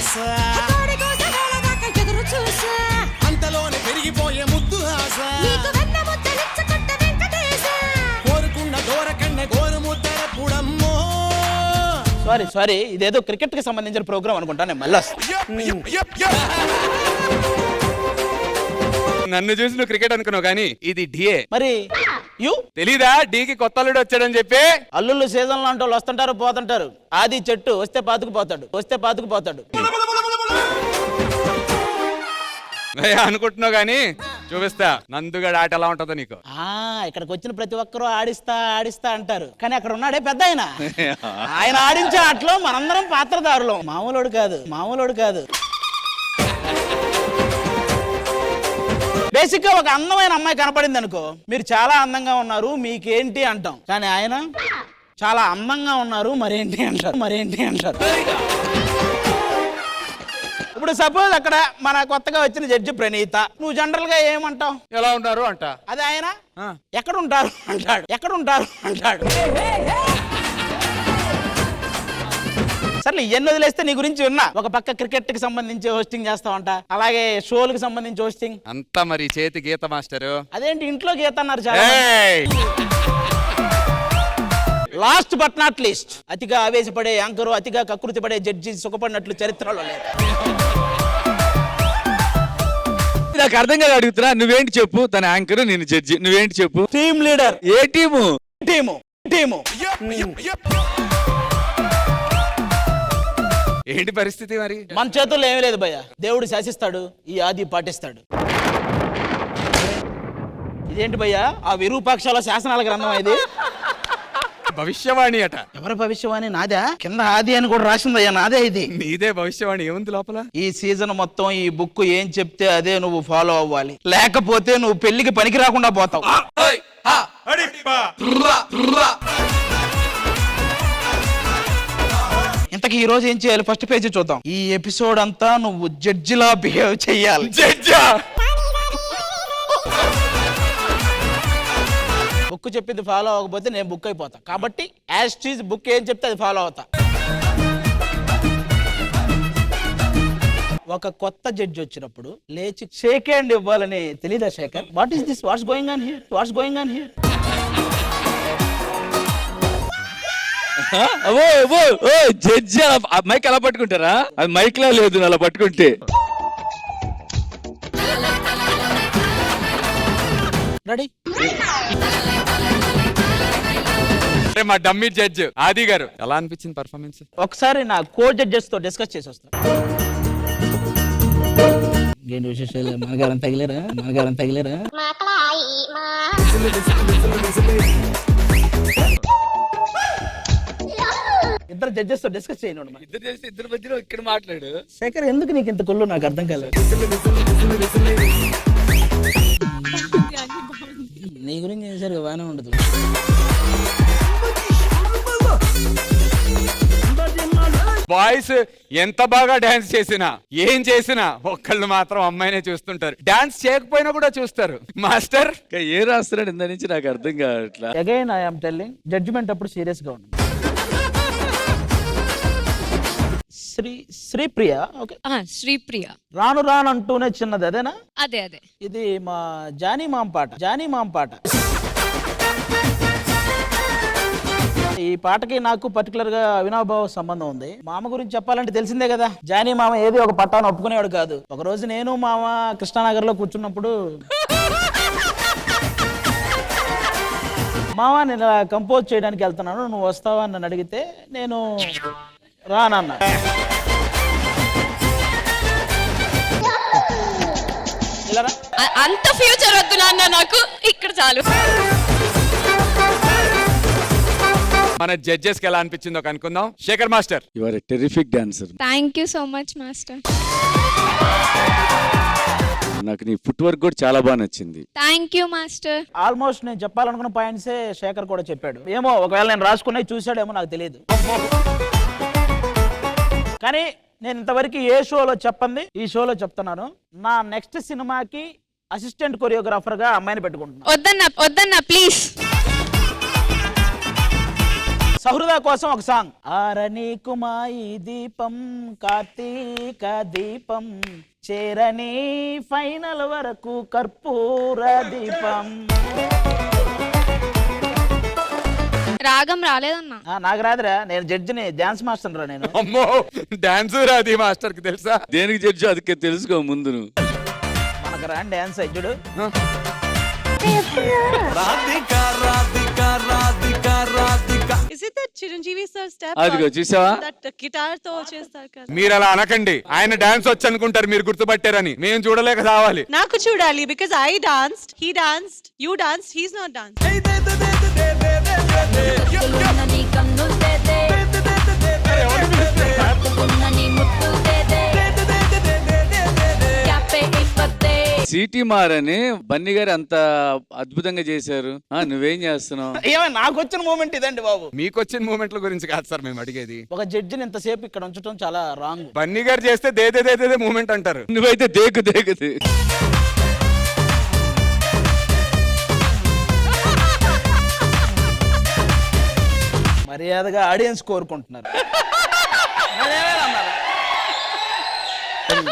ఆశ అంతలోనే పెరిగిపోయే ముద్దు ఆశ కోరుకున్న దూరకన్న గోరు ముద్దర పుడమ్మో. సారీ ఇదేదో క్రికెట్ కి సంబంధించిన ప్రోగ్రామ్ అనుకుంటా, నేను మళ్ళీ నన్ను చూసి నువ్వు క్రికెట్ అనుకున్నావు కానీ ఇది డిఏ. మరి యూ తెలీదా డీకి కొత్త అల్లుడు వచ్చాడని చెప్పి? అల్లుళ్ళు సీజన్ లాంటి వాళ్ళు వస్తుంటారు పోతుంటారు. ఆది చెట్టు వస్తే పాతుకుపోతాడు. అనుకుంటున్నావు కానీ చూపిస్తా నందుగడ ఆట ఎలా ఉంటుందో నీకు. ఇక్కడికి వచ్చిన ప్రతి ఒక్కరూ ఆడిస్తా అంటారు, కానీ అక్కడ ఉన్నాడే పెద్ద ఆయన ఆడించే ఆటలో మనందరం పాత్రదారులు. మామూలుడు కాదు. బేసిక్ గా ఒక అందమైన అమ్మాయి కనపడింది అనుకో, మీరు చాలా అందంగా ఉన్నారు మీకేంటి అంటాం, కానీ ఆయన చాలా అందంగా ఉన్నారు మరేంటి అంటారు. ఇప్పుడు సపోజ్ అక్కడ మన కొత్తగా వచ్చిన జడ్జి ప్రణీత, నువ్వు జనరల్ గా ఏమంటావు? ఎలా ఉన్నారు అంట. అదే ఆయన ఎక్కడ ఉంటారు అంటాడు. సర్లే ఇవన్నీ వదిలేస్తే నీ గురించి విన్నా. ఒక పక్క క్రికెట్ కి సంబంధించి హోస్టింగ్ చేస్తావంట, అలాగే షోలకు సంబంధించి హోస్టింగ్ అంతా. మరి చేతి గీత మాస్టరు అదేంటి ఇంట్లో గీత అన్నారు చాలా. లాస్ట్ బట్ నాట్ లీస్ట్, అతిగా ఆవేశపడే యాంకరు, అతిగా కకృతి పడే జడ్జి సుఖపడినట్లు చరిత్రలో లేదు. నాకు అర్థం కాదు, అడుగుతున్నా. నువ్వేంటి చెప్పు? తన యాంకరు, నేను జడ్జి. నువ్వేంటి చెప్పు? Team leader. ఏ టీము? ఏంటి పరిస్థితి మరి? మన చేతుల్లో ఏమీ లేదు భయ్య. దేవుడు శాసిస్తాడు, ఈ ఆది పాటిస్తాడు. ఇదేంటి భయ్య ఆ విరూపాక్షల శాసనాల గ్రంథం ఇది? భవిష్యవాణి అట. ఎవరి భవిష్యవాణి? నాదా? కింద ఆది అని కూడా రాసిందయ్యా, నాదే ఇది. నీదే భవిష్యవాణి. ఏముంది లోపల? ఈ సీజన్ మొత్తం ఈ బుక్ ఏం చెప్తే అదే నువ్వు ఫాలో అవ్వాలి, లేకపోతే నువ్వు పెళ్లికి పనికి రాకుండా పోతావు. ఇంతకీ ఈ రోజు ఏం చేయాలి? ఫస్ట్ పేజీ చూద్దాం. ఈ ఎపిసోడ్ అంతా నువ్వు జడ్జిలా బిహేవ్ చెయ్యాలి. జడ్జా? బుక్ చెప్పింది ఫాలో అవ్వకపోతే నేను బుక్ అయిపోతా, కాబట్టి యాజ్ టీజ్ బుక్ ఏం చెప్తే అది ఫాలో అవుతా. ఒక కొత్త జడ్జి వచ్చినప్పుడు లేచి షేక్ హ్యాండ్ ఇవ్వాలని తెలీదా Shekhar? What is this? What's going on here? Judge mic అలా పట్టుకుంటారా? అది మైక్ లా లేదు, అలా పట్టుకుంటే. రెడీ? మా డమ్మీ జడ్జ్ ఆది గారు ఎలా అనిపించింది పర్ఫార్మెన్స్? ఒకసారి నా కో జడ్జెస్ తో డిస్కస్ చేసి వస్తా. ఏంటి విశేషాలు? మనగారం తగిలేరా? ఇద్దరు జడ్జెస్ తో డిస్కస్ చేయను. ఇద్దరు మధ్యలో ఇక్కడ మాట్లాడు. శేఖర్ ఎందుకు నీకు ఇంత కొల్లు నాకు అర్థం కాలేదు. నీ గురించి చేశారు బాగానే ఉండదు. బాయ్స్ ఎంత బాగా డాన్స్ చేసినా ఏం చేసినా ఒక్కళ్ళు మాత్రం అమ్మాయినే చూస్తుంటారు. డాన్స్ చేయకపోయినా కూడా చూస్తారు. మాస్టర్ ఏ రాస్తున్నాడు ఇంత నుంచి నాకు అర్థం కావట్లా. Again I am telling, judgement అప్పుడు సీరియస్ గా ఉంది. శ్రీప్రియ. ఓకే, శ్రీప్రియ. రాను అంటూనే చిన్నది అదేనా? అదే. ఇది మా జానీ మామ్ పాట. ఈ పాటకి నాకు పర్టికులర్ గా అవినాభావ సంబంధం ఉంది. మామ గురించి చెప్పాలంటే తెలిసిందే కదా, జానీ మామ ఏది ఒక పట్టాను ఒప్పుకునేవాడు కాదు. ఒక రోజు నేను మామ కృష్ణానగర్ లో కూర్చున్నప్పుడు, మామ నేను కంపోజ్ చేయడానికి వెళ్తున్నాను, నువ్వు వస్తావా అని నన్ను అడిగితే నేను రానన్నా. అంత ఫ్యూచర్ వద్దు నాన్న, నాకు ఇక్కడ చాలు. మన జడ్జెస్ కి ఎలా అనిపించిందో కనుక్కుందాం. Shekhar master, you are a terrific dancer. Thank you so much master. నాకు నీ ఫుట్ వర్క్ కూడా చాలా బాగా నచ్చింది. Thank you master. ఆల్మోస్ట్ నేను చెప్పాలనుకున్న పాయింట్సే శేఖర్ కూడా చెప్పాడు. ఏమో ఒకవేళ నేను రాసుకున్నవి చూసాడేమో నాకు తెలియదు. కానీ నేను ఇంతవరకు ఏ షోలో చెప్పండి ఈ షోలో చెప్తున్నాను. నా నెక్స్ట్ సినిమాకి అసిస్టెంట్ కొరియోగ్రాఫర్ గా అమ్మాయిని పెట్టుకుంటున్నాను. వద్దన్నా ప్లీజ్. సహృద కోసం ఒక సాంగ్. ఆరని కుమాయి దీపం కార్తీక దీపం చేరని ఫైనల్ వరకు కర్పూర దీపం. రాగం రాలేదన్నా. నాకు రాదురా, నేను జడ్జిని, డాన్స్ మాస్టర్ రా నేను. అమ్మో డాన్స్ రాది మాస్టర్ కి తెలుసా? దేనికి జడ్జి అదికే తెలుసుకో ముందు నువ్వు. మనకు రా డాన్స్ అయ్యుడు. Radhika Radhika Radhika Radhika. Is it that Chiranjeevi sir step? అదిగో చూసావా? That guitar తో చేస్తారు కదా. మీరు అలా అనకండి, ఆయన డాన్స్ వచ్చి అనుకుంటారు మీరు గుర్తుపట్టారని. మేము చూడలేక రావాలి. నాకు చూడాలి because I danced, he danced, you danced, he's not danced. City మారని బన్నీ గారు అంత అద్భుతంగా చేశారు. నువ్వేం చేస్తున్నావు? ఏమైనా నాకు వచ్చిన మూమెంట్ ఇదండి బాబు. మీకు వచ్చిన మూమెంట్ల గురించి కాదు సార్ మేము అడిగేది. ఒక జడ్జిని ఇంతసేపు ఇక్కడ ఉంచడం చాలా రాంగ్. బన్నీ గారు చేస్తే దేదే మూమెంట్ అంటారు. నువ్వైతే దేకు దేకుది. మర్యాదగా ఆడియన్స్ కోరుకుంటున్నారు.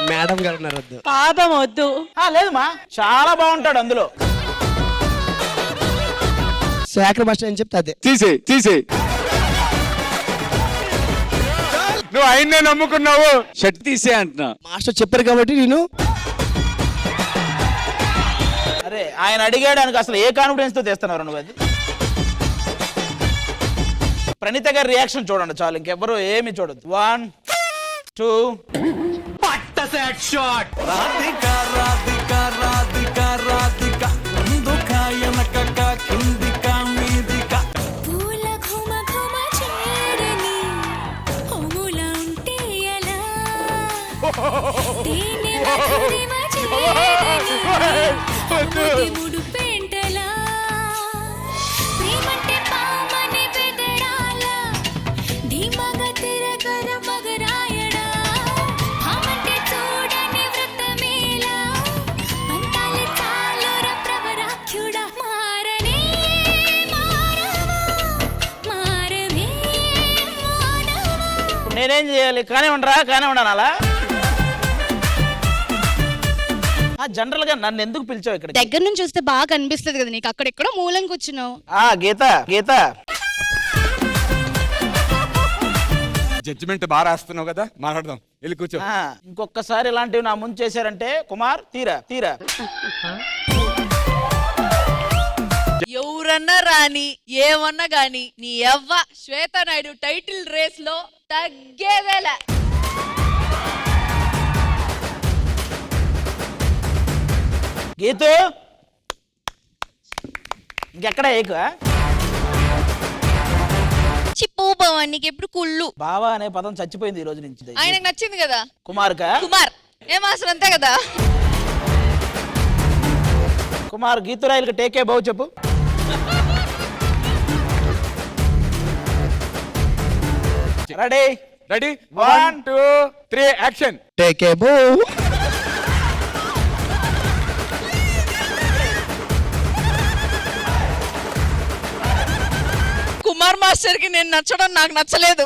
మేడం గారు ఉన్నారు వద్దు. పాపం వద్దు. లేదు మా, చాలా బాగుంటాడు అందులో. శేఖర్ మాస్టర్ అని చెప్తే అదే. తీసేయ్. నువ్వు ఆయన్నే నమ్ముకున్నావు. షర్ట్ తీసే అంటున్నా. మాస్టర్ చెప్పారు కాబట్టి నేను. అరే ఆయన అడిగాడానికి అసలు ఏ కాన్ఫిడెన్స్ తో తెస్తున్నారు నువ్వు? అది ప్రణీత గారి రియాక్షన్ చూడండి చాలు, ఇంకెవ్వరు ఏమి చూడదు. 1 2 రాధిక రాధిక రాధిక రాధిక ముందుక వెనకక కిందిక మీదిక. పూల ఘుమ ఘుమ చేరని హోముల ఉంటే ఎలా తేనె మధురిమ చేరని ముడు పెంటలా ప్రేమంటే పామని బెదరాల ధీమగ తిరగర మగరాయడా హమంటే చూడని వ్రతమేలా పంతాలి చాలుర ప్రవరాఖ్యుడా మారనే మారవా మారవే మానవా. ఇప్పుడు నేనేం చేయాలి? కానివ్వండి అలా. జనరల్ గా నన్ను ఎందుకు పిలిచావు ఇక్కడ? దగ్గర నుంచి చూస్తే బాగా కనిపిస్తుంది కదా నీకు, అక్కడెక్కడో మూలం కూర్చున్నావు. గీత జడ్జిమెంట్ బాగా రాస్తున్నావు కదా, మాట్లాడదాం. వెళ్ళి కూర్చో. ఇంకొకసారి ఇలాంటివి నా ముందు చేశారంటే కుమార్ తీరా. ఎవరన్నా రాని ఏమన్నా గాని నీ యవ్వ శ్వేతా నాయుడు టైటిల్ రేస్ లో తగ్గేదేలా. గీతు ఇంకెక్కడ ఏకు చిప్పు బావా, నీకు ఎప్పుడు కుళ్ళు. బావా అనే పదం చచ్చిపోయింది ఈ రోజు నుంచి. ఆయనకు నచ్చింది కదా కుమార్ ఏం అసలు అంతే కదా. కుమార్ గీతురాయలకి టేకే బావు చెప్పు. Ready 1 2 3 action. టేకే బో. కుమార్ మాస్టర్ కి నేను నచ్చడం నాకు నచ్చలేదు.